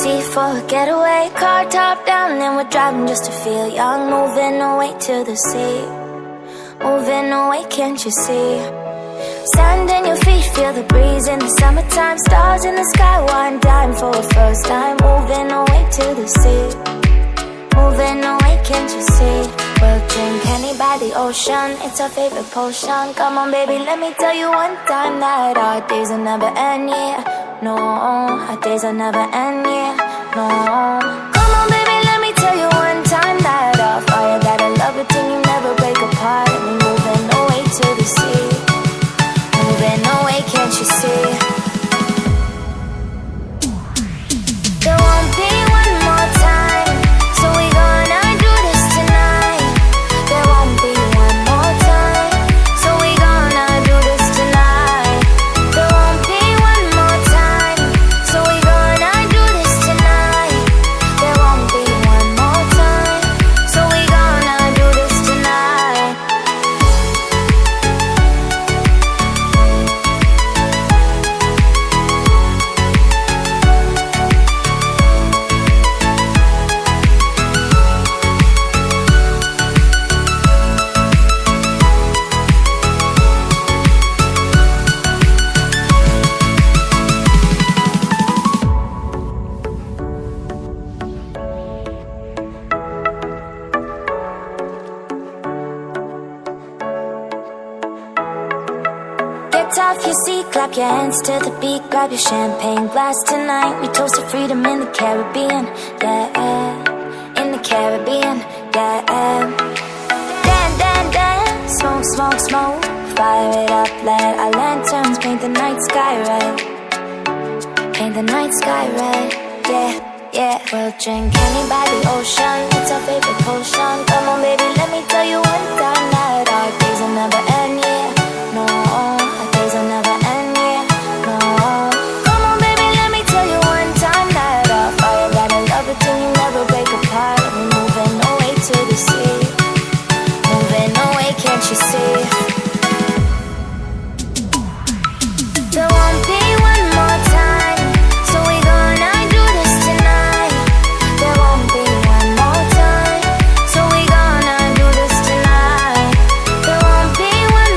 sea for a getaway. Car top down and we're driving just to feel young. Moving away to the sea, moving away, can't you see? Sand in your feet, feel the breeze in the summertime. Stars in the sky, one dime for a first time. Moving away to the sea, moving away, can't you see? We'll drink honey by the ocean, it's our favorite potion. Come on baby, let me tell you one time that our days will never end, yeah. No, our days will never end, yeah. No. Come on baby, let me tell you one time that our fire got a love it till you never break apart. And we're moving away to the sea, moving away, can't you see? There won't be one more time, so we gonna do this tonight. There won't be one more time, so we gonna do this tonight. There won't be one more time, so we gonna do this tonight. There won't be one more time, so we gonna do this tonight. Get off your seat, clap your hands to the beat. Grab your champagne glass tonight. We toast to freedom in the Caribbean, yeah. In the Caribbean, yeah. Dance, dance, dance. Smoke, smoke, smoke. Fire it up, let our lanterns paint the night sky red. Paint the night sky red, yeah, yeah. We'll drink honey by the ocean, it's our favorite potion. Come on baby, let me tell you one time that our days will never end, yeah. No, our days will never end, yeah. No. Come on baby, let me tell you one time that our fire got a love it till you never break apart. And we're moving away to the sea, moving away, can't you see? There won't be one more time, so we gonna do this tonight. There won't be one more time, so we gonna do this tonight. There won't be one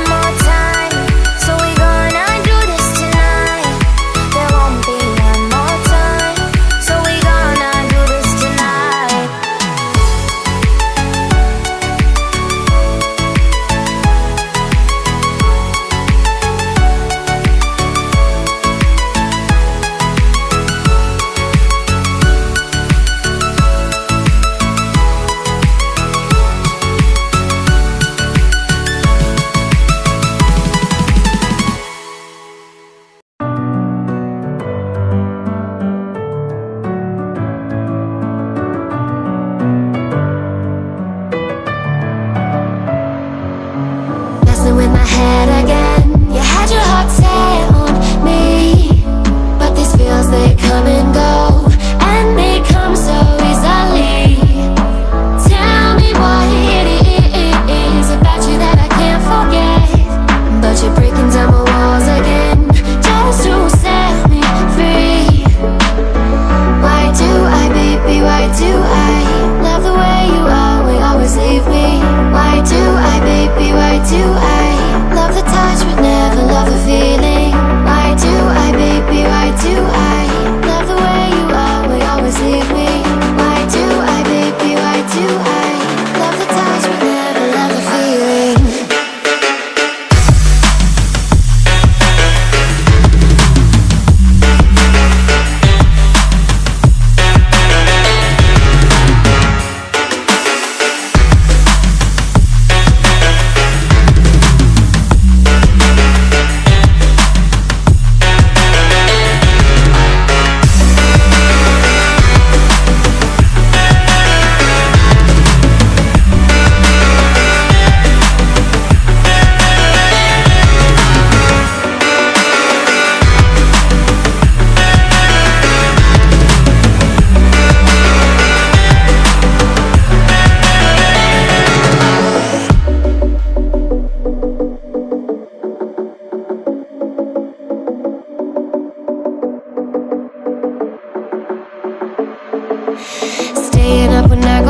staying up when I